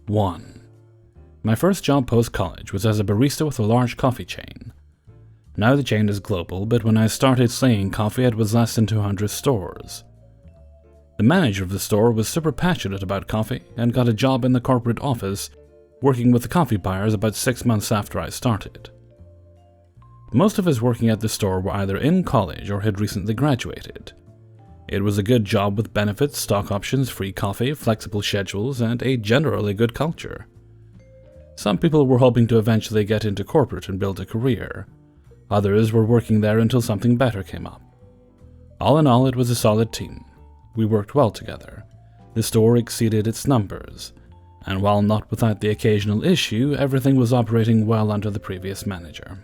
1. My first job post-college was as a barista with a large coffee chain. Now the chain is global, but when I started slinging coffee it was less than 200 stores. The manager of the store was super passionate about coffee and got a job in the corporate office, working with the coffee buyers about 6 months after I started. Most of us working at the store were either in college or had recently graduated. It was a good job with benefits, stock options, free coffee, flexible schedules, and a generally good culture. Some people were hoping to eventually get into corporate and build a career. Others were working there until something better came up. All in all, it was a solid team. We worked well together. The store exceeded its numbers, and while not without the occasional issue, everything was operating well under the previous manager.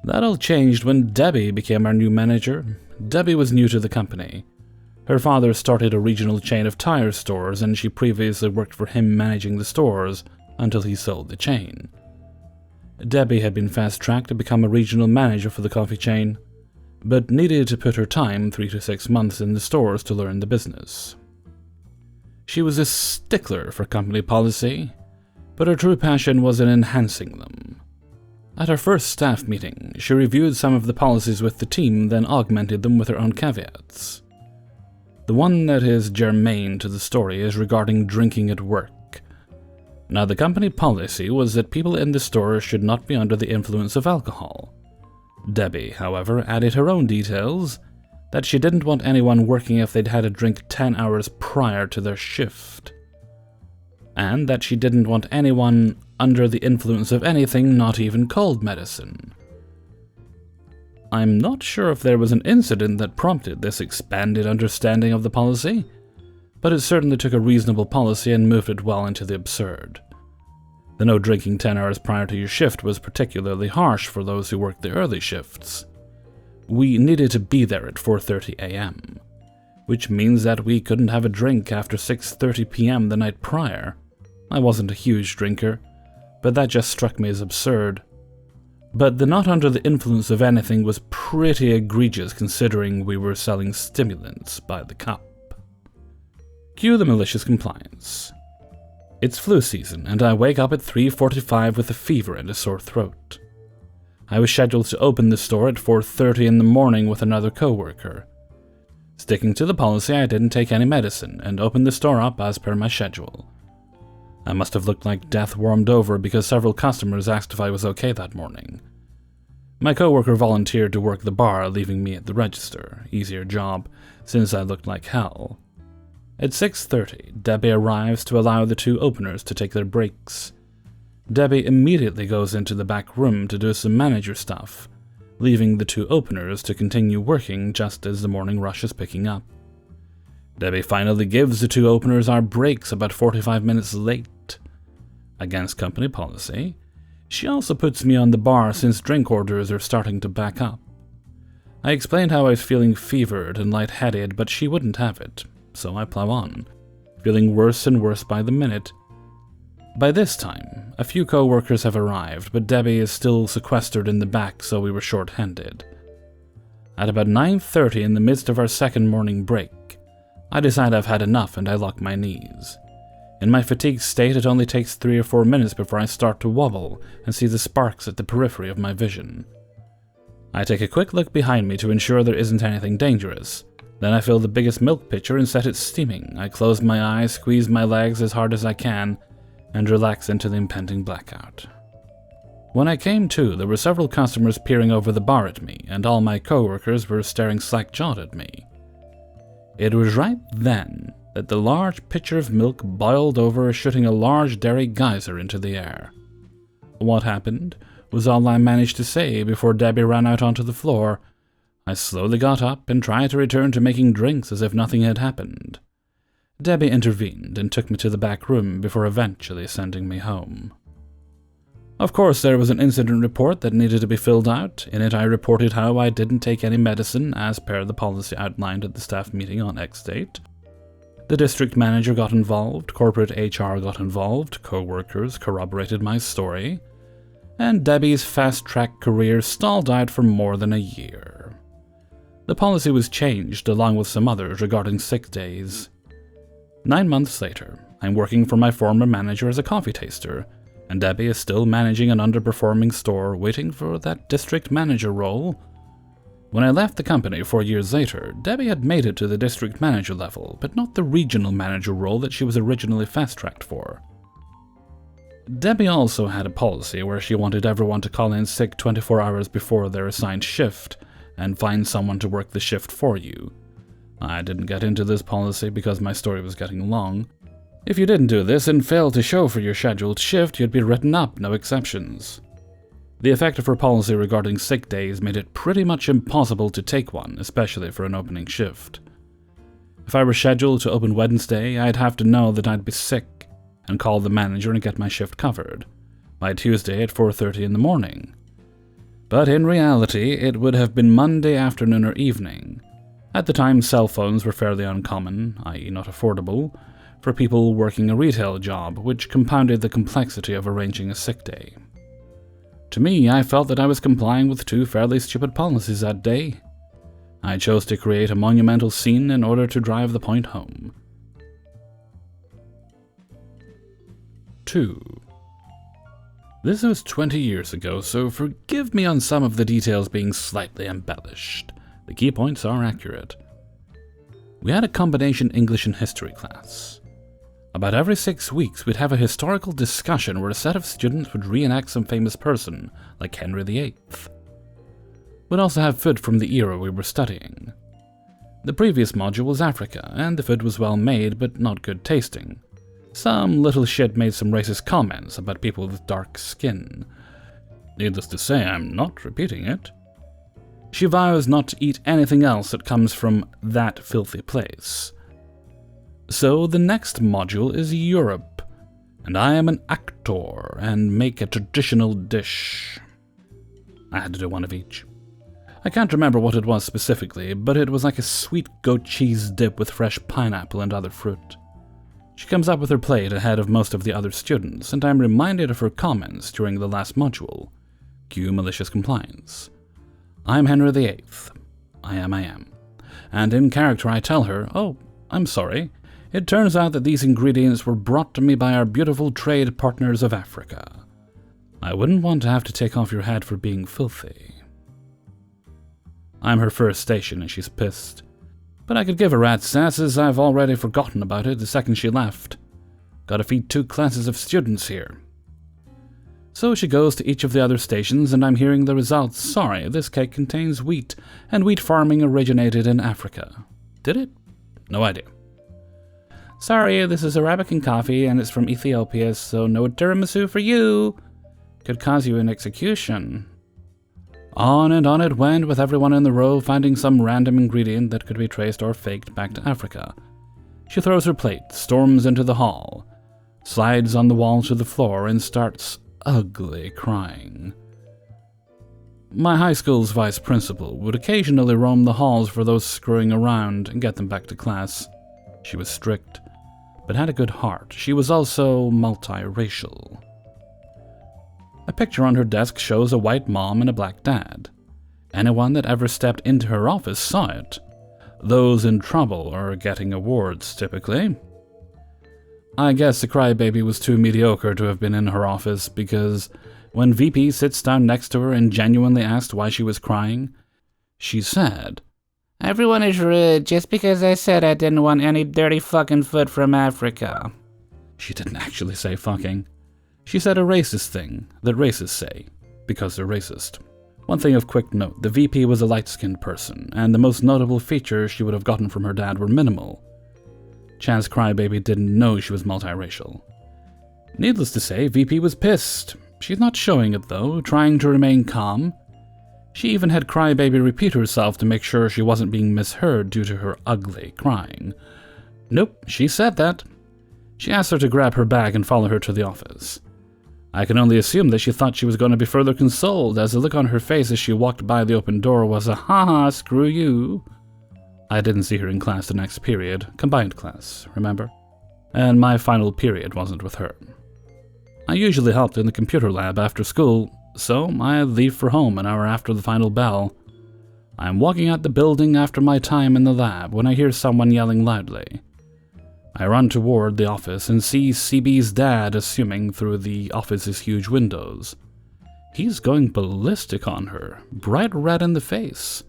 That all changed when Debbie became our new manager. Debbie was new to the company. Her father started a regional chain of tire stores, and she previously worked for him managing the stores until he sold the chain. Debbie had been fast-tracked to become a regional manager for the coffee chain, but needed to put her time 3 to 6 months in the stores to learn the business. She was a stickler for company policy, but her true passion was in enhancing them. At our first staff meeting, she reviewed some of the policies with the team, then augmented them with her own caveats. The one that is germane to the story is regarding drinking at work. Now, the company policy was that people in the store should not be under the influence of alcohol. Debbie, however, added her own details, that she didn't want anyone working if they'd had a drink 10 hours prior to their shift, and that she didn't want anyone under the influence of anything, not even cold medicine. I'm not sure if there was an incident that prompted this expanded understanding of the policy, but it certainly took a reasonable policy and moved it well into the absurd. The no drinking 10 hours prior to your shift was particularly harsh for those who worked the early shifts. We needed to be there at 4:30 a.m., which means that we couldn't have a drink after 6:30 p.m. the night prior. I wasn't a huge drinker, but that just struck me as absurd. But the not under the influence of anything was pretty egregious considering we were selling stimulants by the cup. Cue the malicious compliance. It's flu season, and I wake up at 3:45 with a fever and a sore throat. I was scheduled to open the store at 4:30 in the morning with another coworker. Sticking to the policy, I didn't take any medicine and opened the store up as per my schedule. I must have looked like death warmed over because several customers asked if I was okay that morning. My coworker volunteered to work the bar, leaving me at the register. Easier job, since I looked like hell. At 6:30, Debbie arrives to allow the 2 openers to take their breaks. Debbie immediately goes into the back room to do some manager stuff, leaving the 2 openers to continue working just as the morning rush is picking up. Debbie finally gives the 2 openers our breaks about 45 minutes late. Against company policy, she also puts me on the bar since drink orders are starting to back up. I explained how I was feeling fevered and lightheaded, but she wouldn't have it, so I plow on, feeling worse and worse by the minute. By this time, a few co-workers have arrived, but Debbie is still sequestered in the back, so we were short-handed. At about 9:30 in the midst of our second morning break, I decide I've had enough and I lock my knees. In my fatigued state, it only takes 3 or 4 minutes before I start to wobble and see the sparks at the periphery of my vision. I take a quick look behind me to ensure there isn't anything dangerous. Then I fill the biggest milk pitcher and set it steaming. I close my eyes, squeeze my legs as hard as I can, and relax into the impending blackout. When I came to, there were several customers peering over the bar at me, and all my coworkers were staring slack-jawed at me. It was right then that the large pitcher of milk boiled over, shooting a large dairy geyser into the air. What happened was all I managed to say before Debbie ran out onto the floor. I slowly got up and tried to return to making drinks as if nothing had happened. Debbie intervened and took me to the back room before eventually sending me home. Of course, there was an incident report that needed to be filled out. In it, I reported how I didn't take any medicine as per the policy outlined at the staff meeting on X date. The district manager got involved, corporate HR got involved, co-workers corroborated my story, and Debbie's fast-track career stalled out for more than a year. The policy was changed along with some others regarding sick days. 9 months later, I'm working for my former manager as a coffee taster, and Debbie is still managing an underperforming store, waiting for that district manager role. When I left the company 4 years later, Debbie had made it to the district manager level, but not the regional manager role that she was originally fast-tracked for. Debbie also had a policy where she wanted everyone to call in sick 24 hours before their assigned shift, and find someone to work the shift for you. I didn't get into this policy because my story was getting long. If you didn't do this and failed to show for your scheduled shift, you'd be written up, no exceptions. The effect of her policy regarding sick days made it pretty much impossible to take one, especially for an opening shift. If I were scheduled to open Wednesday, I'd have to know that I'd be sick and call the manager and get my shift covered by Tuesday at 4:30 in the morning. But in reality, it would have been Monday afternoon or evening. At the time, cell phones were fairly uncommon, i.e. not affordable, for people working a retail job, which compounded the complexity of arranging a sick day. To me, I felt that I was complying with two fairly stupid policies that day. I chose to create a monumental scene in order to drive the point home. 2. This was 20 years ago, so forgive me on some of the details being slightly embellished. The key points are accurate. We had a combination English and history class. About every 6 weeks, we'd have a historical discussion where a set of students would reenact some famous person, like Henry VIII. We'd also have food from the era we were studying. The previous module was Africa, and the food was well made, but not good tasting. Some little shit made some racist comments about people with dark skin. Needless to say, I'm not repeating it. She vows not to eat anything else that comes from that filthy place. So the next module is Europe, and I am an actor and make a traditional dish. I had to do one of each. I can't remember what it was specifically, but it was like a sweet goat cheese dip with fresh pineapple and other fruit. She comes up with her plate ahead of most of the other students, and I'm reminded of her comments during the last module. Cue malicious compliance. I'm Henry VIII. I am. And in character I tell her, oh, I'm sorry. It turns out that these ingredients were brought to me by our beautiful trade partners of Africa. I wouldn't want to have to take off your head for being filthy. I'm her first station and she's pissed. But I could give a rat's ass as I've already forgotten about it the second she left. Gotta feed 2 classes of students here. So she goes to each of the other stations and I'm hearing the results. Sorry, this cake contains wheat, and wheat farming originated in Africa. Did it? No idea. Sorry, this is Arabican coffee and it's from Ethiopia, so no tiramisu for you. Could cause you an execution. On and on it went, with everyone in the row finding some random ingredient that could be traced or faked back to Africa. She throws her plate, storms into the hall, slides on the wall to the floor, and starts ugly crying. My high school's vice principal would occasionally roam the halls for those screwing around and get them back to class. She was strict, but had a good heart. She was also multiracial. A picture on her desk shows a white mom and a black dad. Anyone that ever stepped into her office saw it. Those in trouble or getting awards, typically. I guess the crybaby was too mediocre to have been in her office, because when VP sits down next to her and genuinely asked why she was crying, she said, "Everyone is rude just because I said I didn't want any dirty fucking food from Africa." She didn't actually say fucking. She said a racist thing that racists say, because they're racist. One thing of quick note, the VP was a light-skinned person, and the most notable features she would have gotten from her dad were minimal. Chance Crybaby didn't know she was multiracial. Needless to say, VP was pissed. She's not showing it though, trying to remain calm. She even had Crybaby repeat herself to make sure she wasn't being misheard due to her ugly crying. Nope, she said that. She asked her to grab her bag and follow her to the office. I can only assume that she thought she was going to be further consoled, as the look on her face as she walked by the open door was a "haha, screw you." I didn't see her in class the next period, combined class, remember? And my final period wasn't with her. I usually helped in the computer lab after school, so I leave for home an hour after the final bell. I'm walking out the building after my time in the lab when I hear someone yelling loudly. I run toward the office and see CB's dad assuming through the office's huge windows. He's going ballistic on her, bright red in the face.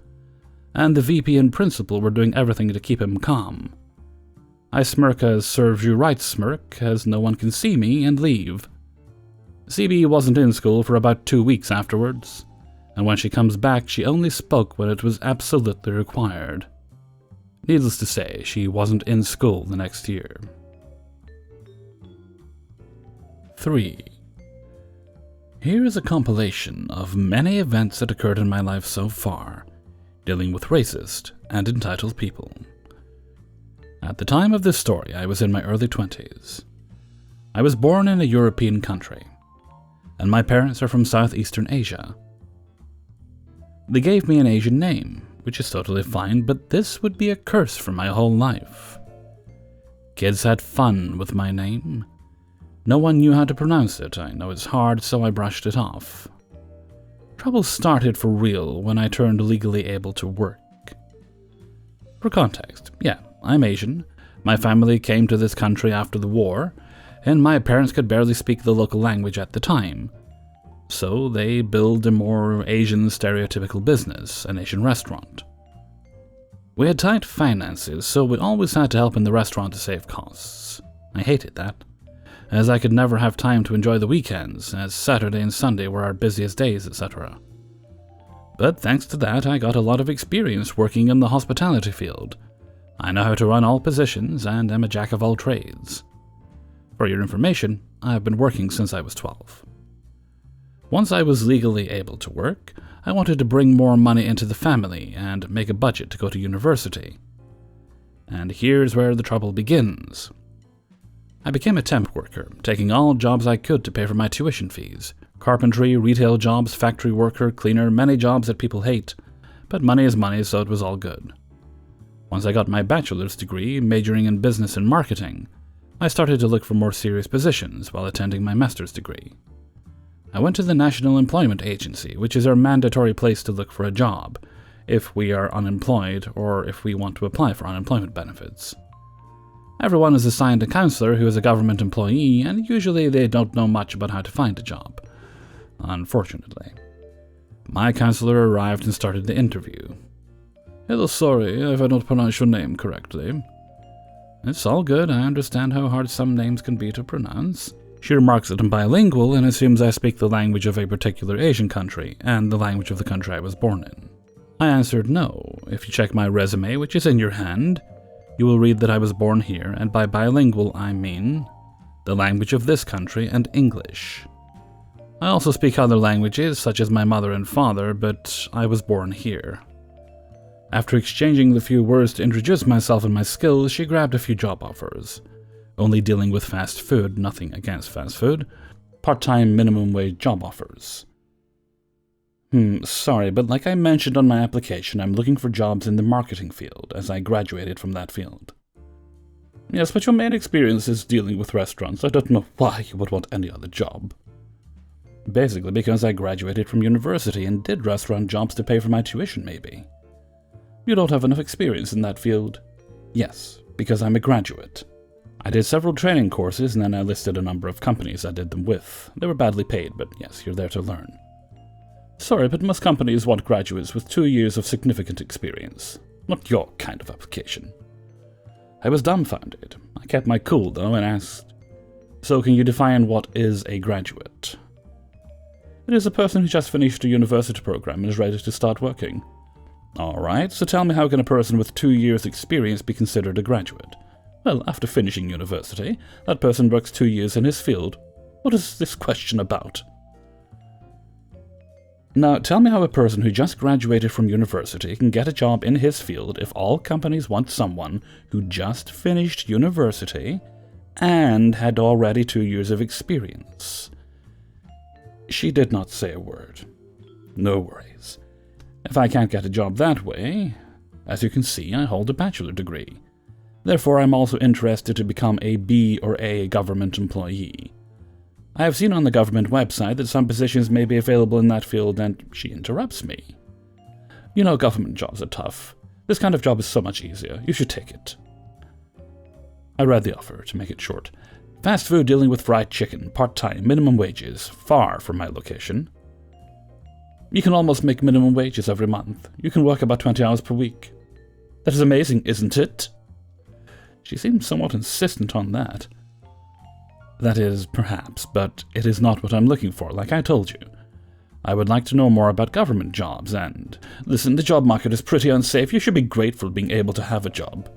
And the VP and principal were doing everything to keep him calm. I smirk a serves you right smirk, as no one can see me, and leave. CB wasn't in school for about 2 weeks afterwards, and when she comes back, she only spoke when it was absolutely required. Needless to say, she wasn't in school the next year. 3. Here is a compilation of many events that occurred in my life so far, dealing with racist and entitled people. At the time of this story, I was in my early 20s. I was born in a European country, and my parents are from Southeastern Asia. They gave me an Asian name, which is totally fine, but this would be a curse for my whole life. Kids had fun with my name. No one knew how to pronounce it. I know it's hard, so I brushed it off. Trouble started for real when I turned legally able to work. For context, yeah, I'm Asian. My family came to this country after the war, and my parents could barely speak the local language at the time. So they built a more Asian stereotypical business, an Asian restaurant. We had tight finances, so we always had to help in the restaurant to save costs. I hated that, as I could never have time to enjoy the weekends, as Saturday and Sunday were our busiest days, etc. But thanks to that, I got a lot of experience working in the hospitality field. I know how to run all positions and am a jack of all trades. For your information, I have been working since I was 12. Once I was legally able to work, I wanted to bring more money into the family and make a budget to go to university. And here's where the trouble begins. I became a temp worker, taking all jobs I could to pay for my tuition fees. Carpentry, retail jobs, factory worker, cleaner, many jobs that people hate. But money is money, so it was all good. Once I got my bachelor's degree, majoring in business and marketing, I started to look for more serious positions while attending my master's degree. I went to the National Employment Agency, which is our mandatory place to look for a job, if we are unemployed or if we want to apply for unemployment benefits. Everyone is assigned a counselor who is a government employee, and usually they don't know much about how to find a job. Unfortunately. My counselor arrived and started the interview. "Hello, sorry if I don't pronounce your name correctly." "It's all good, I understand how hard some names can be to pronounce." She remarks that I'm bilingual and assumes I speak the language of a particular Asian country, and the language of the country I was born in. I answered no. If you check my resume, which is in your hand, you will read that I was born here, and by bilingual I mean the language of this country and English. I also speak other languages, such as my mother and father, but I was born here. After exchanging the few words to introduce myself and my skills, she grabbed a few job offers. Only dealing with fast food, nothing against fast food. Part-time minimum wage job offers. Sorry, but like I mentioned on my application, I'm looking for jobs in the marketing field, as I graduated from that field. Yes, but your main experience is dealing with restaurants. I don't know why you would want any other job. Basically because I graduated from university and did restaurant jobs to pay for my tuition, maybe. You don't have enough experience in that field. Yes, because I'm a graduate. I did several training courses, and then I listed a number of companies I did them with. They were badly paid, but yes, you're there to learn. Sorry, but most companies want graduates with 2 years of significant experience. Not your kind of application. I was dumbfounded. I kept my cool, though, and asked, "So can you define what is a graduate?" "It is a person who just finished a university program and is ready to start working." "Alright, so tell me, how can a person with 2 years experience be considered a graduate?" "Well, after finishing university, that person works 2 years in his field." "What is this question about?" "Now, tell me how a person who just graduated from university can get a job in his field if all companies want someone who just finished university and had already 2 years of experience." She did not say a word. No worries. If I can't get a job that way, as you can see, I hold a bachelor degree. Therefore, I'm also interested to become a B or A government employee. I have seen on the government website that some positions may be available in that field, and she interrupts me. "You know, government jobs are tough. This kind of job is so much easier. You should take it." I read the offer, to make it short. Fast food dealing with fried chicken, part-time, minimum wages, far from my location. You can almost make minimum wages every month. You can work about 20 hours per week. That is amazing, isn't it? She seemed somewhat insistent on that. That is, perhaps, but it is not what I'm looking for, like I told you. I would like to know more about government jobs and... Listen, the job market is pretty unsafe. You should be grateful being able to have a job.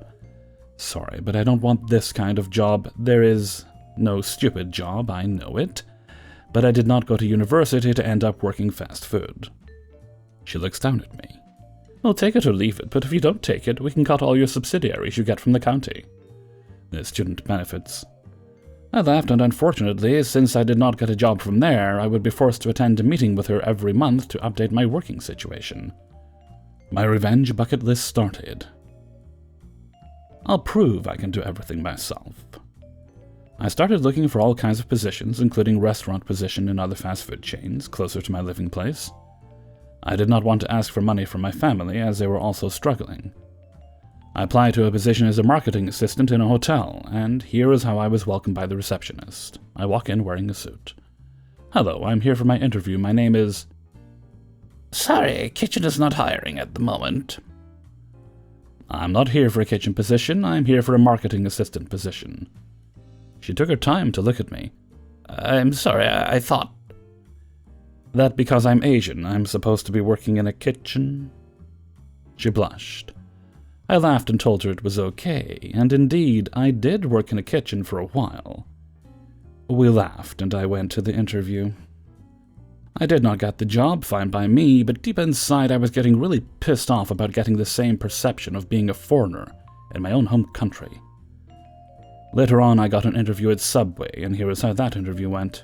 Sorry, but I don't want this kind of job. There is no stupid job, I know it. But I did not go to university to end up working fast food. She looks down at me. Well, take it or leave it, but if you don't take it, we can cut all your subsidiaries you get from the county. The student benefits. I laughed, and unfortunately, since I did not get a job from there, I would be forced to attend a meeting with her every month to update my working situation. My revenge bucket list started. I'll prove I can do everything myself. I started looking for all kinds of positions, including restaurant position in other fast food chains, closer to my living place. I did not want to ask for money from my family, as they were also struggling. I applied to a position as a marketing assistant in a hotel, and here is how I was welcomed by the receptionist. I walk in wearing a suit. Hello, I'm here for my interview. My name is... Sorry, kitchen is not hiring at the moment. I'm not here for a kitchen position. I'm here for a marketing assistant position. She took her time to look at me. I'm sorry, I thought... That because I'm Asian, I'm supposed to be working in a kitchen? She blushed. I laughed and told her it was okay, and indeed, I did work in a kitchen for a while. We laughed, and I went to the interview. I did not get the job, fine by me, but deep inside I was getting really pissed off about getting the same perception of being a foreigner in my own home country. Later on, I got an interview at Subway, and here is how that interview went.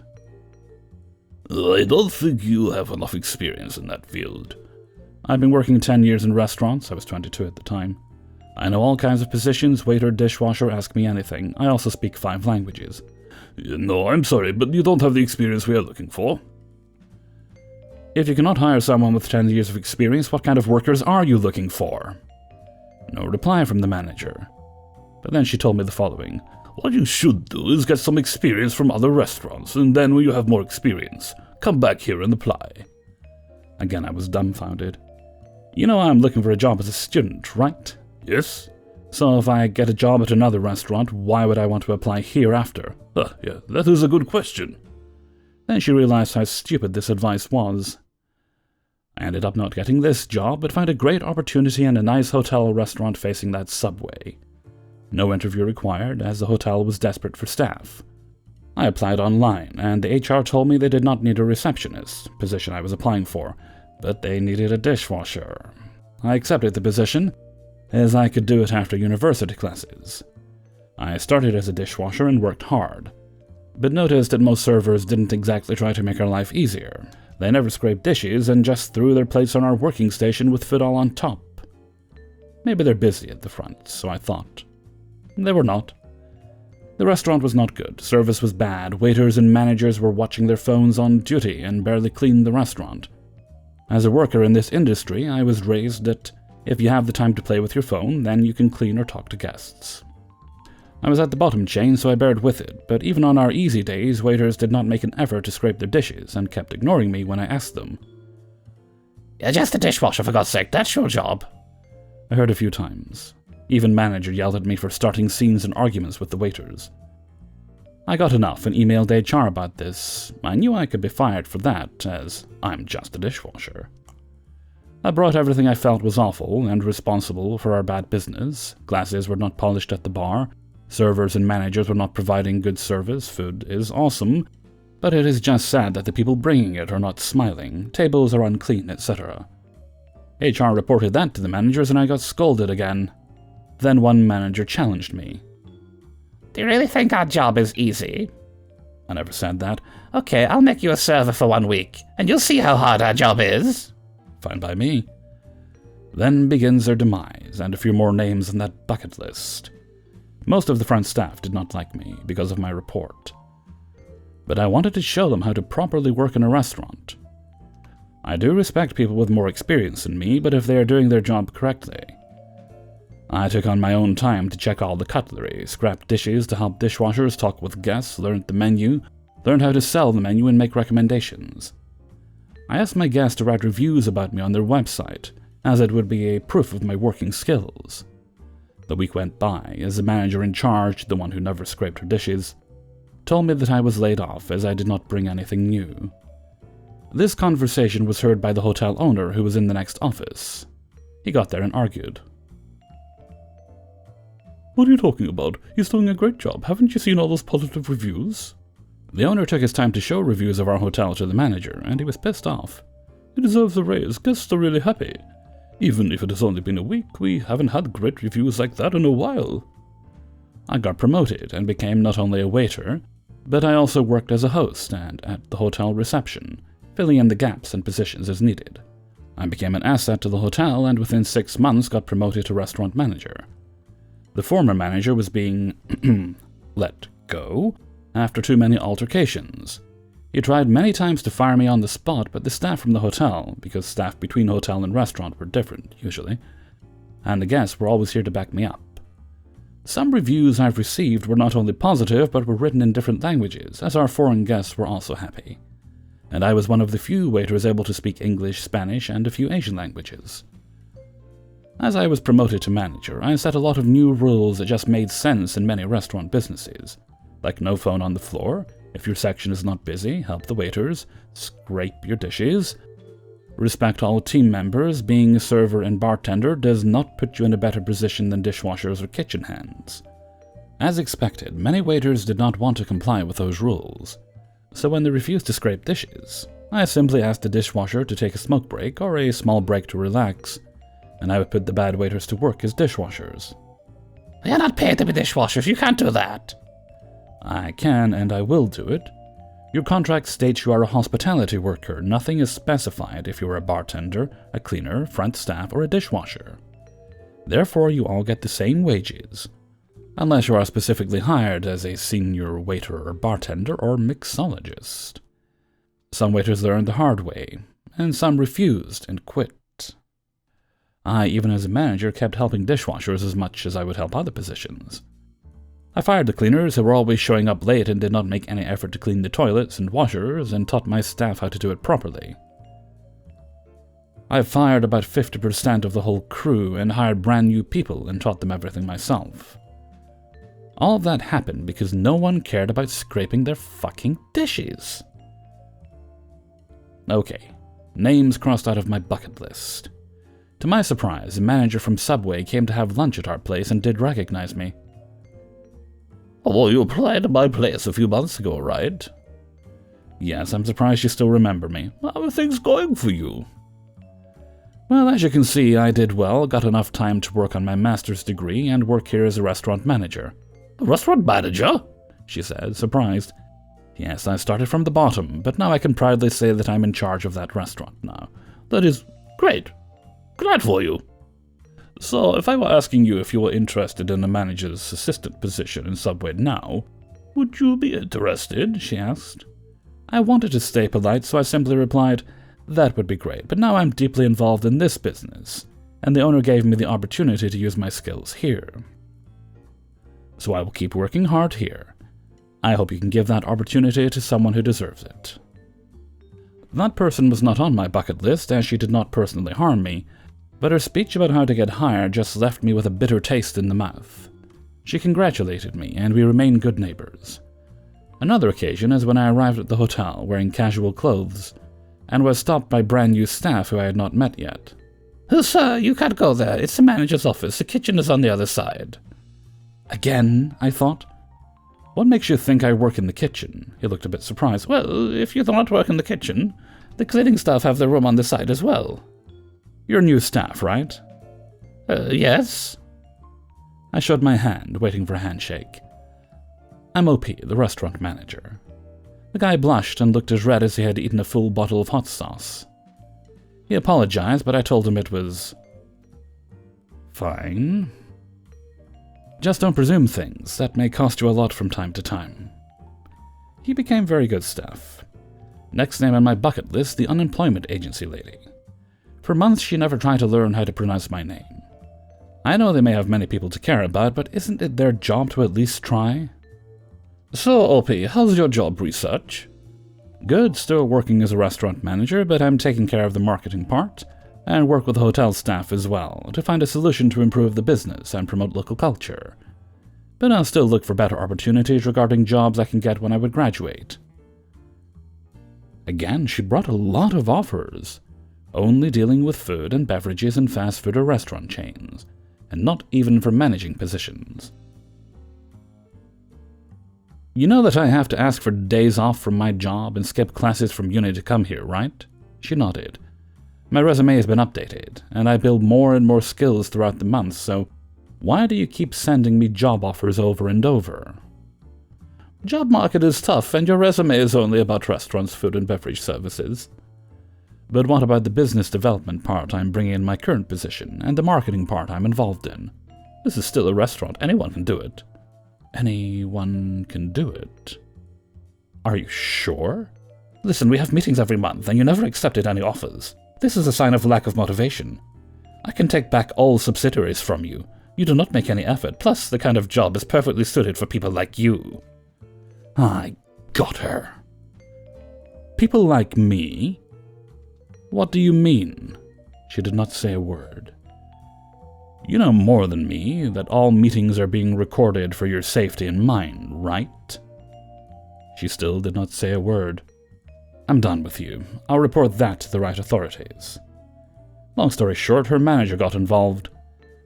I don't think you have enough experience in that field. I've been working 10 years in restaurants. I was 22 at the time. I know all kinds of positions, waiter, dishwasher, ask me anything. I also speak 5 languages. No, I'm sorry, but you don't have the experience we are looking for. If you cannot hire someone with 10 years of experience, what kind of workers are you looking for? No reply from the manager. But then she told me the following. What you should do is get some experience from other restaurants, and then when you have more experience, come back here and apply. Again, I was dumbfounded. You know I'm looking for a job as a student, right? Yes. So if I get a job at another restaurant, why would I want to apply here after? Yeah, that is a good question. Then she realized how stupid this advice was. I ended up not getting this job, but found a great opportunity in a nice hotel restaurant facing that Subway. No interview required, as the hotel was desperate for staff. I applied online, and the HR told me they did not need a receptionist, position I was applying for, but they needed a dishwasher. I accepted the position, as I could do it after university classes. I started as a dishwasher and worked hard, but noticed that most servers didn't exactly try to make our life easier. They never scraped dishes and just threw their plates on our working station with food all on top. Maybe they're busy at the front, so I thought. They were not. The restaurant was not good, service was bad, waiters and managers were watching their phones on duty and barely cleaned the restaurant. As a worker in this industry, I was raised that if you have the time to play with your phone, then you can clean or talk to guests. I was at the bottom chain, so I bared with it, but even on our easy days, waiters did not make an effort to scrape their dishes and kept ignoring me when I asked them. You're just a dishwasher, for God's sake, that's your job. I heard a few times. Even manager yelled at me for starting scenes and arguments with the waiters. I got enough and emailed HR about this. I knew I could be fired for that, as I'm just a dishwasher. I brought everything I felt was awful and responsible for our bad business. Glasses were not polished at the bar. Servers and managers were not providing good service. Food is awesome, but it is just sad that the people bringing it are not smiling. Tables are unclean, etc. HR reported that to the managers and I got scolded again. Then one manager challenged me. Do you really think our job is easy? I never said that. Okay, I'll make you a server for 1 week, and you'll see how hard our job is. Fine by me. Then begins their demise, and a few more names in that bucket list. Most of the front staff did not like me because of my report. But I wanted to show them how to properly work in a restaurant. I do respect people with more experience than me, but if they are doing their job correctly. I took on my own time to check all the cutlery, scrapped dishes to help dishwashers, talk with guests, learned the menu, learned how to sell the menu and make recommendations. I asked my guests to write reviews about me on their website, as it would be a proof of my working skills. The week went by, as the manager in charge, the one who never scraped her dishes, told me that I was laid off as I did not bring anything new. This conversation was heard by the hotel owner, who was in the next office. He got there and argued. "What are you talking about? He's doing a great job. Haven't you seen all those positive reviews?" The owner took his time to show reviews of our hotel to the manager, and he was pissed off. "He deserves a raise. Guests are really happy. Even if it has only been a week, we haven't had great reviews like that in a while." I got promoted and became not only a waiter, but I also worked as a host and at the hotel reception, filling in the gaps and positions as needed. I became an asset to the hotel and within 6 months got promoted to restaurant manager. The former manager was being let go after too many altercations. He tried many times to fire me on the spot, but the staff from the hotel, because staff between hotel and restaurant were different, usually, and the guests were always here to back me up. Some reviews I've received were not only positive, but were written in different languages, as our foreign guests were also happy. And I was one of the few waiters able to speak English, Spanish, and a few Asian languages. As I was promoted to manager, I set a lot of new rules that just made sense in many restaurant businesses, like no phone on the floor, if your section is not busy, help the waiters, scrape your dishes, respect all team members, being a server and bartender does not put you in a better position than dishwashers or kitchen hands. As expected, many waiters did not want to comply with those rules, so when they refused to scrape dishes, I simply asked the dishwasher to take a smoke break or a small break to relax, and I would put the bad waiters to work as dishwashers. "You're not paid to be dishwashers, you can't do that." "I can and I will do it. Your contract states you are a hospitality worker. Nothing is specified if you are a bartender, a cleaner, front staff, or a dishwasher. Therefore, you all get the same wages, unless you are specifically hired as a senior waiter or bartender or mixologist." Some waiters learned the hard way, and some refused and quit. I, even as a manager, kept helping dishwashers as much as I would help other positions. I fired the cleaners who were always showing up late and did not make any effort to clean the toilets and washers, and taught my staff how to do it properly. I fired about 50% of the whole crew and hired brand new people and taught them everything myself. All of that happened because no one cared about scraping their fucking dishes. Okay, names crossed out of my bucket list. To my surprise, a manager from Subway came to have lunch at our place and did recognize me. "Oh, you applied to my place a few months ago, right?" "Yes, I'm surprised you still remember me." "How are things going for you?" "Well, as you can see, I did well, got enough time to work on my master's degree, and work here as a restaurant manager." "A restaurant manager?" she said, surprised. "Yes, I started from the bottom, but now I can proudly say that I'm in charge of that restaurant now." "That is great. Glad for you." "So, if I were asking you if you were interested in a manager's assistant position in Subway now, would you be interested?" she asked. I wanted to stay polite, so I simply replied, "That would be great, but now I'm deeply involved in this business, and the owner gave me the opportunity to use my skills here. So I will keep working hard here. I hope you can give that opportunity to someone who deserves it." That person was not on my bucket list, as she did not personally harm me, but her speech about how to get hired just left me with a bitter taste in the mouth. She congratulated me, and we remained good neighbors. Another occasion is when I arrived at the hotel wearing casual clothes, and was stopped by brand new staff who I had not met yet. "Sir, you can't go there. It's the manager's office. The kitchen is on the other side." Again, I thought. "What makes you think I work in the kitchen?" He looked a bit surprised. "Well, if you do not work in the kitchen, the cleaning staff have their room on the side as well." "You're new staff, right?" Yes." I showed my hand, waiting for a handshake. "I'm OP, the restaurant manager." The guy blushed and looked as red as he had eaten a full bottle of hot sauce. He apologized, but I told him it was fine. "Just don't presume things. That may cost you a lot from time to time." He became very good staff. Next name on my bucket list, the unemployment agency lady. For months she never tried to learn how to pronounce my name. I know they may have many people to care about, but isn't it their job to at least try? So, OP, how's your job research? Good, still working as a restaurant manager, but I'm taking care of the marketing part, and work with hotel staff as well, to find a solution to improve the business and promote local culture. But I'll still look for better opportunities regarding jobs I can get when I would graduate. Again, she brought a lot of offers, only dealing with food and beverages in fast food or restaurant chains, and not even for managing positions. You know that I have to ask for days off from my job and skip classes from uni to come here, right? She nodded. My resume has been updated, and I build more and more skills throughout the months, so why do you keep sending me job offers over and over? Job market is tough, and your resume is only about restaurants, food and beverage services. But what about the business development part I'm bringing in my current position, and the marketing part I'm involved in? This is still a restaurant. Anyone can do it. Anyone can do it? Are you sure? Listen, we have meetings every month, and you never accepted any offers. This is a sign of lack of motivation. I can take back all subsidiaries from you. You do not make any effort, plus the kind of job is perfectly suited for people like you. I got her. People like me? What do you mean? She did not say a word. You know more than me that all meetings are being recorded for your safety and mine, right? She still did not say a word. I'm done with you. I'll report that to the right authorities. Long story short, her manager got involved.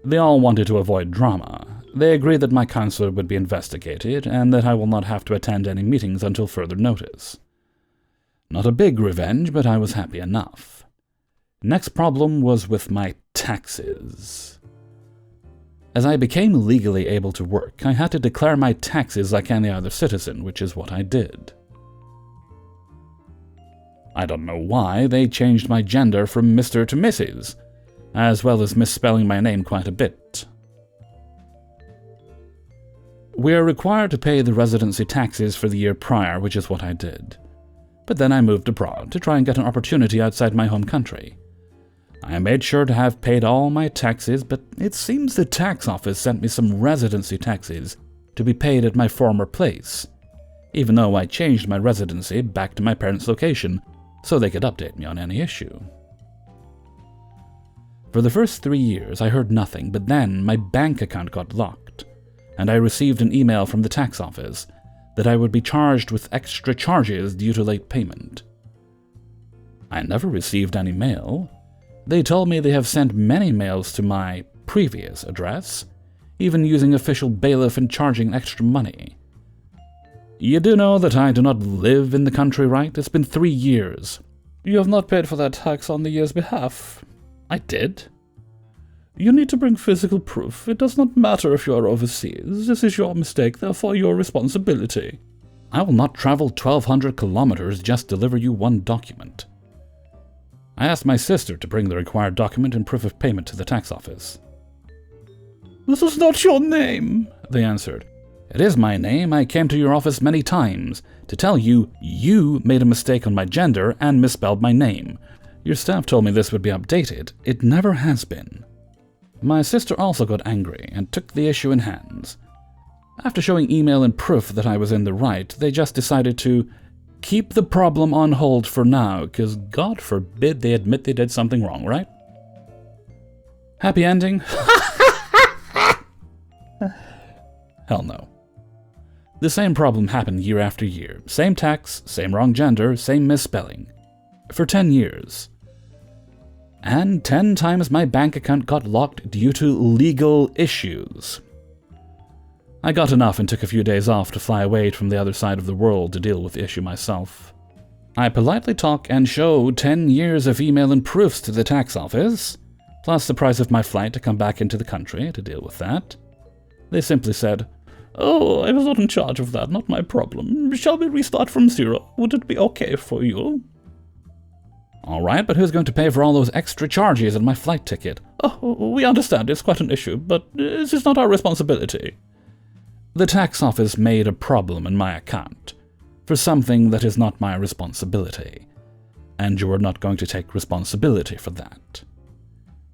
They all wanted to avoid drama. They agreed that my counselor would be investigated and that I will not have to attend any meetings until further notice. Not a big revenge, but I was happy enough. Next problem was with my taxes. As I became legally able to work, I had to declare my taxes like any other citizen, which is what I did. I don't know why they changed my gender from Mr. to Mrs., as well as misspelling my name quite a bit. We are required to pay the residency taxes for the year prior, which is what I did. But then I moved abroad to try and get an opportunity outside my home country. I made sure to have paid all my taxes, but it seems the tax office sent me some residency taxes to be paid at my former place, even though I changed my residency back to my parents' location so they could update me on any issue. For the first 3 years, I heard nothing, but then my bank account got locked, and I received an email from the tax office that I would be charged with extra charges due to late payment. I never received any mail. They told me they have sent many mails to my previous address, even using official bailiff and charging extra money. You do know that I do not live in the country, right? It's been 3 years. You have not paid for that tax on the year's behalf. I did. You need to bring physical proof. It does not matter if you are overseas. This is your mistake, therefore your responsibility. I will not travel 1,200 kilometers just to deliver you one document. I asked my sister to bring the required document and proof of payment to the tax office. This is not your name, they answered. It is my name. I came to your office many times to tell you you made a mistake on my gender and misspelled my name. Your staff told me this would be updated. It never has been. My sister also got angry and took the issue in hands. After showing email and proof that I was in the right, they just decided to keep the problem on hold for now, because God forbid they admit they did something wrong, right? Happy ending? Hell no. The same problem happened year after year. Same tax, same wrong gender, same misspelling. For 10 years. And 10 times my bank account got locked due to legal issues. I got enough and took a few days off to fly away from the other side of the world to deal with the issue myself. I politely talk and show 10 years of email and proofs to the tax office, plus the price of my flight to come back into the country to deal with that. They simply said, "Oh, I was not in charge of that, not my problem. Shall we restart from zero? Would it be okay for you?" All right, but who's going to pay for all those extra charges and my flight ticket? "Oh, we understand it's quite an issue, but this is not our responsibility." The tax office made a problem in my account for something that is not my responsibility, and you are not going to take responsibility for that.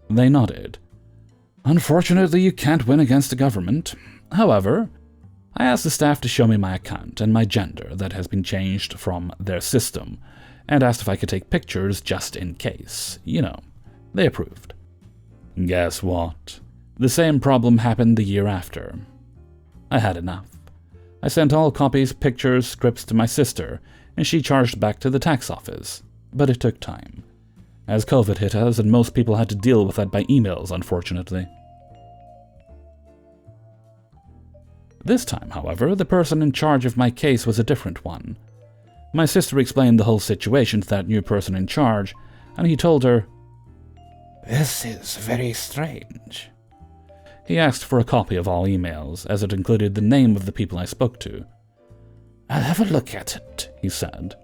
They nodded. Unfortunately, you can't win against the government. However, I asked the staff to show me my account and my gender that has been changed from their system, and asked if I could take pictures just in case. They approved. Guess what? The same problem happened the year after. I had enough. I sent all copies, pictures, scripts to my sister, and she charged back to the tax office. But it took time, as COVID hit us and most people had to deal with that by emails, unfortunately. This time, however, the person in charge of my case was a different one. My sister explained the whole situation to that new person in charge, and he told her, "This is very strange." He asked for a copy of all emails, as it included the name of the people I spoke to. "I'll have a look at it," he said.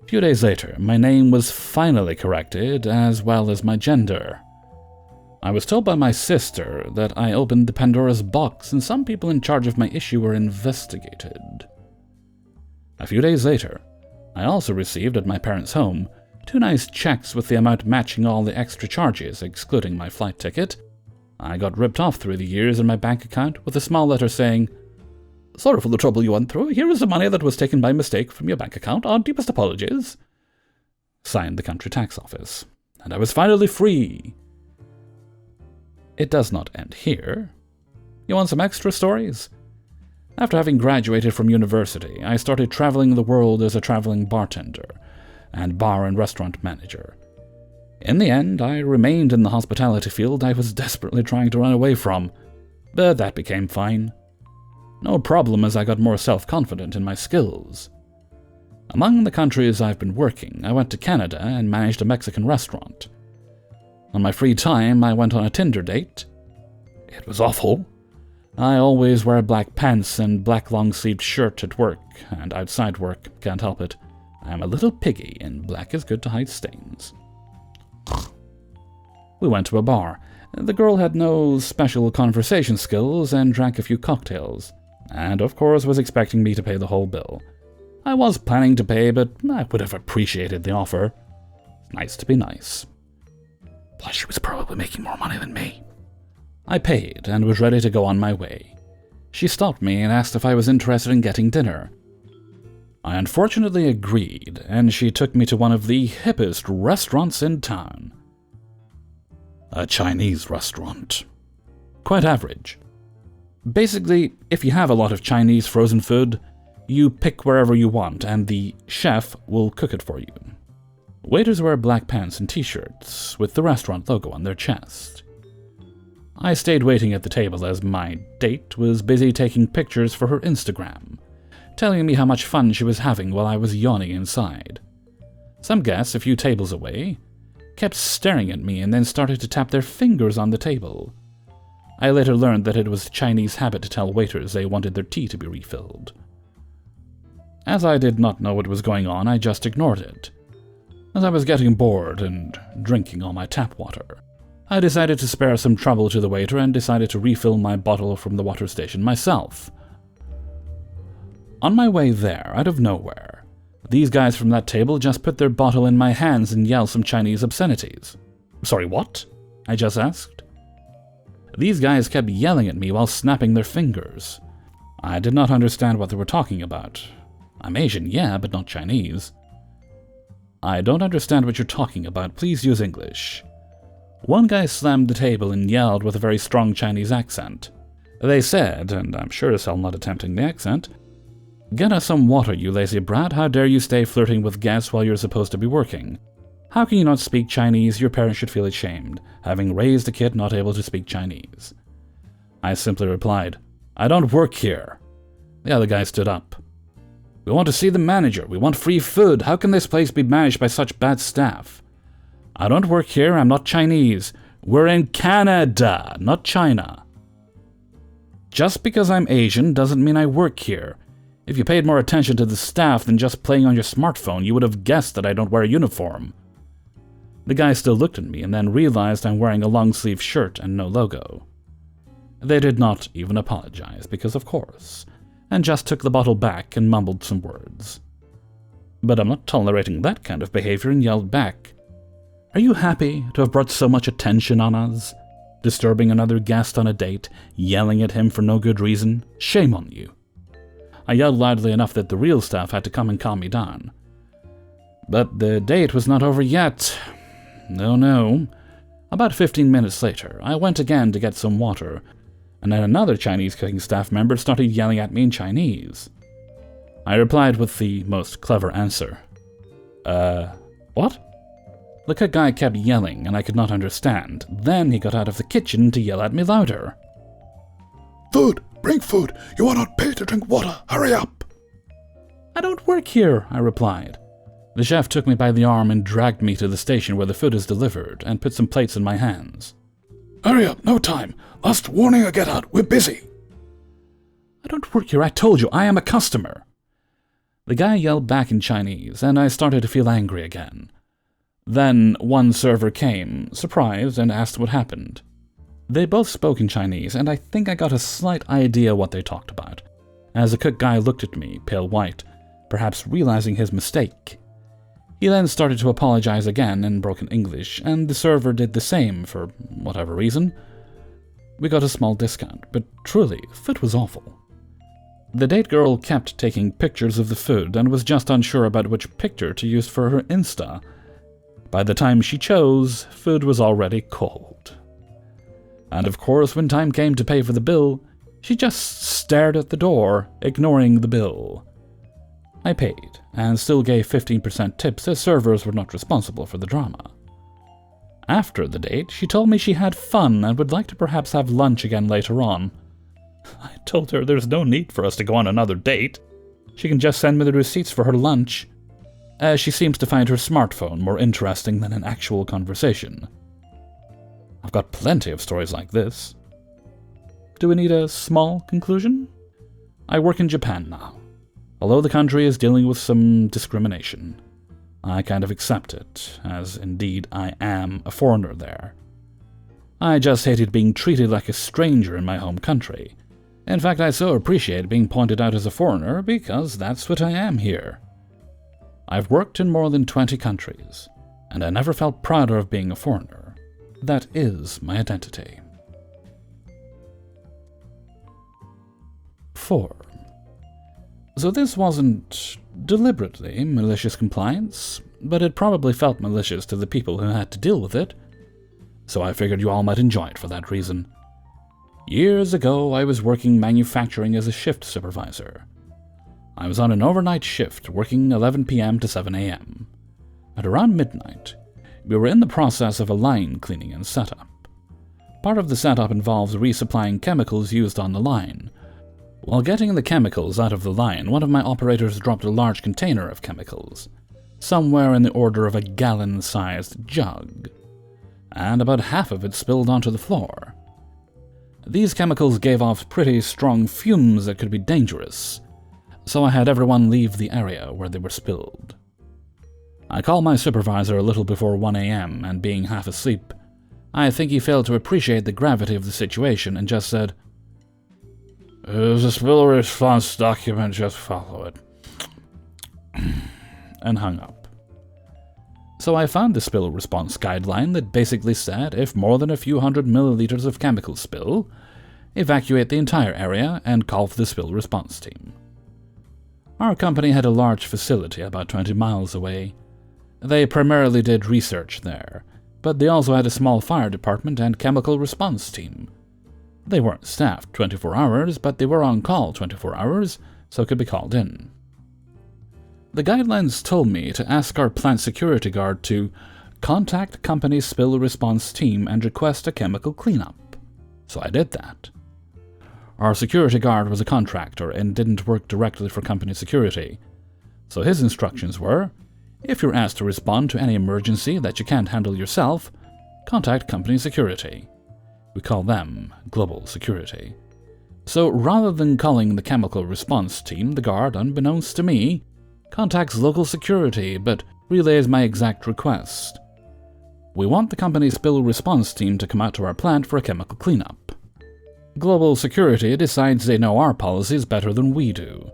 A few days later, my name was finally corrected, as well as my gender. I was told by my sister that I opened the Pandora's box and some people in charge of my issue were investigated. A few days later, I also received at my parents' home 2 nice checks with the amount matching all the extra charges, excluding my flight ticket. I got ripped off through the years in my bank account with a small letter saying, "Sorry for the trouble you went through. Here is the money that was taken by mistake from your bank account. Our deepest apologies." Signed, the country tax office. And I was finally free. It does not end here. You want some extra stories? After having graduated from university, I started traveling the world as a traveling bartender and bar and restaurant manager. In the end, I remained in the hospitality field I was desperately trying to run away from, but that became fine. No problem as I got more self-confident in my skills. Among the countries I've been working, I went to Canada and managed a Mexican restaurant. On my free time, I went on a Tinder date. It was awful. I always wear black pants and black long-sleeved shirt at work, and outside work, can't help it. I'm a little piggy, and black is good to hide stains. We went to a bar. The girl had no special conversation skills and drank a few cocktails, and of course was expecting me to pay the whole bill. I was planning to pay, but I would have appreciated the offer. Nice to be nice. Plus, she was probably making more money than me. I paid and was ready to go on my way. She stopped me and asked if I was interested in getting dinner. I unfortunately agreed, and she took me to one of the hippest restaurants in town. A Chinese restaurant. Quite average. Basically, if you have a lot of Chinese frozen food, you pick wherever you want, and the chef will cook it for you. Waiters wear black pants and t-shirts, with the restaurant logo on their chest. I stayed waiting at the table as my date was busy taking pictures for her Instagram, telling me how much fun she was having while I was yawning inside. Some guests, a few tables away, kept staring at me and then started to tap their fingers on the table. I later learned that it was a Chinese habit to tell waiters they wanted their tea to be refilled. As I did not know what was going on, I just ignored it. As I was getting bored and drinking all my tap water, I decided to spare some trouble to the waiter and decided to refill my bottle from the water station myself. On my way there, out of nowhere, these guys from that table just put their bottle in my hands and yelled some Chinese obscenities. "Sorry, what?" I just asked. These guys kept yelling at me while snapping their fingers. I did not understand what they were talking about. I'm Asian, yeah, but not Chinese. "I don't understand what you're talking about. Please use English." One guy slammed the table and yelled with a very strong Chinese accent. They said, and I'm sure as hell not attempting the accent, "Get us some water, you lazy brat. How dare you stay flirting with guests while you're supposed to be working? How can you not speak Chinese? Your parents should feel ashamed, having raised a kid not able to speak Chinese." I simply replied, "I don't work here." The other guy stood up. "We want to see the manager. We want free food. How can this place be managed by such bad staff?" "I don't work here. I'm not Chinese. We're in Canada, not China." Just because I'm Asian doesn't mean I work here. If you paid more attention to the staff than just playing on your smartphone, you would have guessed that I don't wear a uniform. The guy still looked at me and then realized I'm wearing a long-sleeve shirt and no logo. They did not even apologize, because of course, and just took the bottle back and mumbled some words. But I'm not tolerating that kind of behavior and yelled back, "Are you happy to have brought so much attention on us?" Disturbing another guest on a date, yelling at him for no good reason? Shame on you. I yelled loudly enough that the real staff had to come and calm me down. But the date was not over yet. No. About 15 minutes later, I went again to get some water, and then another Chinese cooking staff member started yelling at me in Chinese. I replied with the most clever answer. What? The cook guy kept yelling, and I could not understand. Then he got out of the kitchen to yell at me louder. Food! Bring food! You are not paid to drink water! Hurry up! I don't work here, I replied. The chef took me by the arm and dragged me to the station where the food is delivered, and put some plates in my hands. Hurry up, no time. Last warning or get out, we're busy. I don't work here, I told you, I am a customer. The guy yelled back in Chinese, and I started to feel angry again. Then one server came, surprised, and asked what happened. They both spoke in Chinese, and I think I got a slight idea what they talked about, as the cook guy looked at me, pale white, perhaps realizing his mistake. He then started to apologize again in broken English, and the server did the same for whatever reason. We got a small discount, but truly, food was awful. The date girl kept taking pictures of the food and was just unsure about which picture to use for her Insta. By the time she chose, food was already cold. And of course, when time came to pay for the bill, she just stared at the door, ignoring the bill. I paid, and still gave 15% tips as servers were not responsible for the drama. After the date, she told me she had fun and would like to perhaps have lunch again later on. I told her there's no need for us to go on another date. She can just send me the receipts for her lunch, as she seems to find her smartphone more interesting than an actual conversation. I've got plenty of stories like this. Do we need a small conclusion? I work in Japan now. Although the country is dealing with some discrimination, I kind of accept it, as indeed I am a foreigner there. I just hated being treated like a stranger in my home country. In fact, I so appreciate being pointed out as a foreigner because that's what I am here. I've worked in more than 20 countries, and I never felt prouder of being a foreigner. That is my identity. 4. So this wasn't deliberately malicious compliance, but it probably felt malicious to the people who had to deal with it, so I figured you all might enjoy it for that reason. Years ago, I was working manufacturing as a shift supervisor. I was on an overnight shift, working 11 p.m. to 7 a.m. At around midnight, we were in the process of a line cleaning and setup. Part of the setup involves resupplying chemicals used on the line. While getting the chemicals out of the line, one of my operators dropped a large container of chemicals, somewhere in the order of a gallon-sized jug, and about half of it spilled onto the floor. These chemicals gave off pretty strong fumes that could be dangerous, so I had everyone leave the area where they were spilled. I called my supervisor a little before 1 a.m., and being half asleep, I think he failed to appreciate the gravity of the situation and just said, "There's a spill response document, just follow it," and hung up. So I found the spill response guideline that basically said if more than a few hundred milliliters of chemicals spill, evacuate the entire area and call for the spill response team. Our company had a large facility about 20 miles away. They primarily did research there, but they also had a small fire department and chemical response team. They weren't staffed 24 hours, but they were on call 24 hours, so could be called in. The guidelines told me to ask our plant security guard to contact company spill response team and request a chemical cleanup. So I did that. Our security guard was a contractor and didn't work directly for company security. So his instructions were, if you're asked to respond to any emergency that you can't handle yourself, contact company security. We call them global security. So rather than calling the chemical response team, the guard, unbeknownst to me, contacts local security but relays my exact request. We want the company's spill response team to come out to our plant for a chemical cleanup. Global security decides they know our policies better than we do,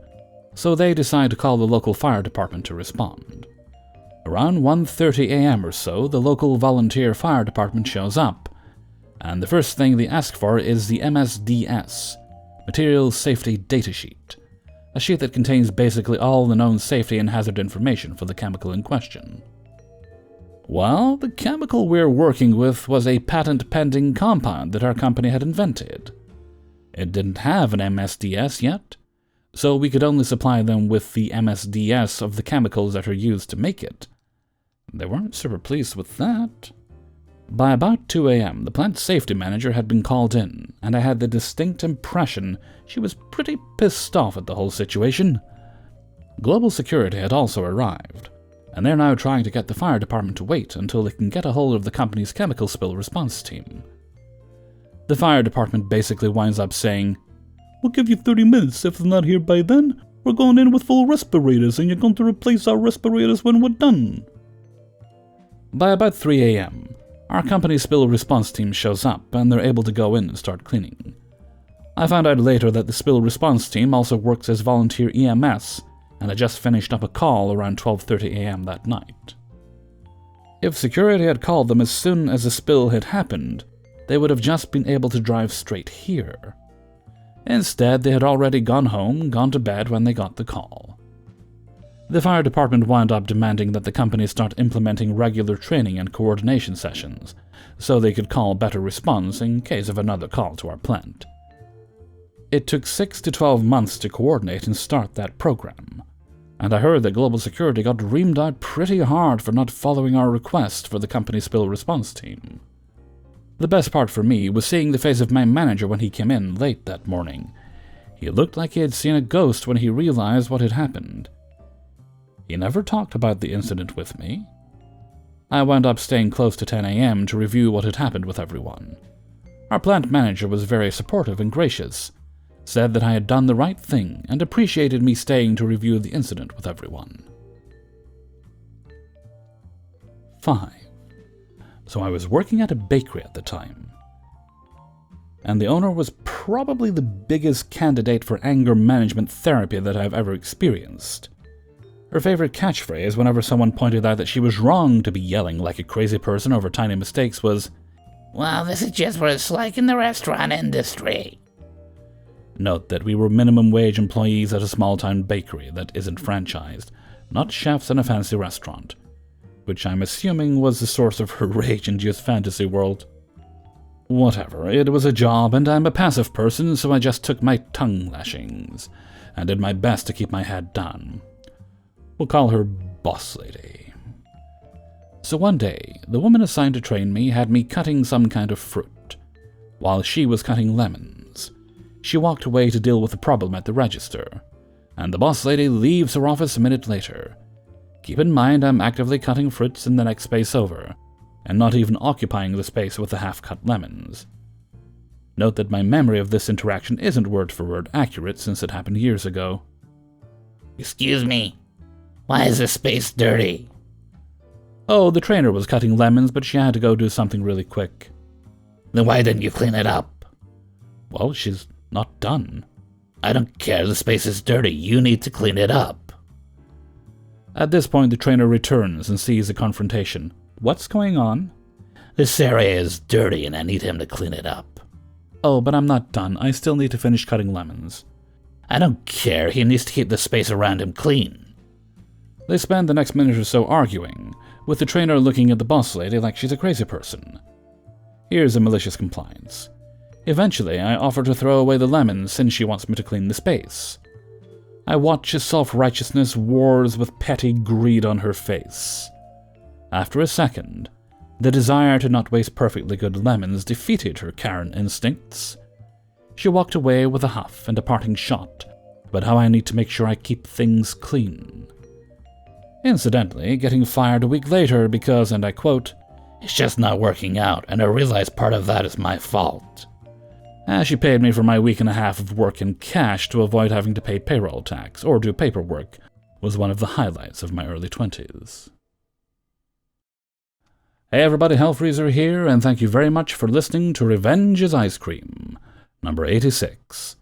so they decide to call the local fire department to respond. Around 1:30 a.m. or so, the local volunteer fire department shows up, And the first thing they ask for is the MSDS, Material Safety Data Sheet, a sheet that contains basically all the known safety and hazard information for the chemical in question. Well, the chemical we're working with was a patent-pending compound that our company had invented. It didn't have an MSDS yet, so we could only supply them with the MSDS of the chemicals that are used to make it. They weren't super pleased with that. By about 2 a.m., the plant safety manager had been called in, and I had the distinct impression she was pretty pissed off at the whole situation. Global security had also arrived, and they're now trying to get the fire department to wait until they can get a hold of the company's chemical spill response team. The fire department basically winds up saying, "We'll give you 30 minutes. If they're not here by then, we're going in with full respirators, and you're going to replace our respirators when we're done." By about 3 a.m., our company's spill response team shows up, and they're able to go in and start cleaning. I found out later that the spill response team also works as volunteer EMS, and had just finished up a call around 12:30 a.m. that night. If security had called them as soon as the spill had happened, they would have just been able to drive straight here. Instead, they had already gone home, gone to bed when they got the call. The fire department wound up demanding that the company start implementing regular training and coordination sessions, so they could call better response in case of another call to our plant. It took 6 to 12 months to coordinate and start that program, and I heard that global security got reamed out pretty hard for not following our request for the company's spill response team. The best part for me was seeing the face of my manager when he came in late that morning. He looked like he had seen a ghost when he realized what had happened. He never talked about the incident with me. I wound up staying close to 10 a.m. to review what had happened with everyone. Our plant manager was very supportive and gracious, said that I had done the right thing, and appreciated me staying to review the incident with everyone. 5. So I was working at a bakery at the time, and the owner was probably the biggest candidate for anger management therapy that I've ever experienced. Her favorite catchphrase whenever someone pointed out that she was wrong to be yelling like a crazy person over tiny mistakes was, "Well, this is just what it's like in the restaurant industry." Note that we were minimum wage employees at a small-town bakery that isn't franchised, not chefs in a fancy restaurant, which I'm assuming was the source of her rage-induced fantasy world. Whatever, it was a job, and I'm a passive person, so I just took my tongue lashings, and did my best to keep my head down. We'll call her Boss Lady. So one day, the woman assigned to train me had me cutting some kind of fruit, while she was cutting lemons. She walked away to deal with the problem at the register, and the Boss Lady leaves her office a minute later. Keep in mind I'm actively cutting fruits in the next space over, and not even occupying the space with the half-cut lemons. Note that my memory of this interaction isn't word-for-word accurate since it happened years ago. "Excuse me, why is this space dirty?" Oh, the trainer was cutting lemons, but she had to go do something really quick. "Then why didn't you clean it up?" Well, she's not done. "I don't care, the space is dirty, you need to clean it up." At this point, the trainer returns and sees the confrontation. What's going on? "This area is dirty and I need him to clean it up." Oh, but I'm not done. I still need to finish cutting lemons. "I don't care, he needs to keep the space around him clean." They spend the next minute or so arguing, with the trainer looking at the boss lady like she's a crazy person. Here's a malicious compliance. Eventually, I offer to throw away the lemons since she wants me to clean the space. I watch as self-righteousness wars with petty greed on her face. After a second, the desire to not waste perfectly good lemons defeated her Karen instincts. She walked away with a huff and a parting shot about how I need to make sure I keep things clean. Incidentally, getting fired a week later because, and I quote, "It's just not working out, and I realize part of that is my fault." As she paid me for my week and a half of work in cash to avoid having to pay payroll tax or do paperwork, was one of the highlights of my early 20s. Hey everybody, Hellfreezer here, and thank you very much for listening to Revenge is Ice Cream, number 86.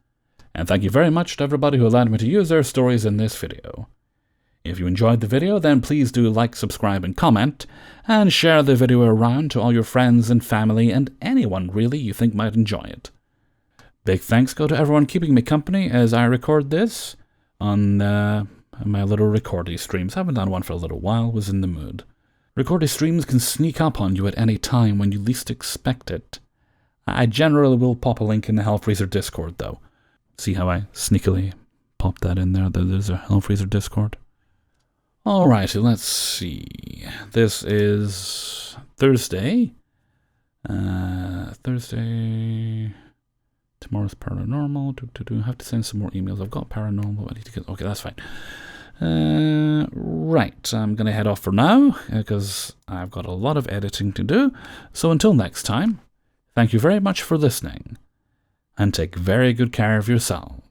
And thank you very much to everybody who allowed me to use their stories in this video. If you enjoyed the video, then please do like, subscribe, and comment, and share the video around to all your friends and family and anyone really you think might enjoy it. Big thanks go to everyone keeping me company as I record this on my little recordy streams. I haven't done one for a little while, was in the mood. Recordy streams can sneak up on you at any time when you least expect it. I generally will pop a link in the Hellfreezer Discord, though. See how I sneakily popped that in there? There's a Hellfreezer Discord. Alrighty, let's see. This is Thursday. Tomorrow's paranormal. I have to send some more emails. I've got paranormal. I need to get. Okay, that's fine. Right, I'm going to head off for now because I've got a lot of editing to do. So until next time, thank you very much for listening and take very good care of yourselves.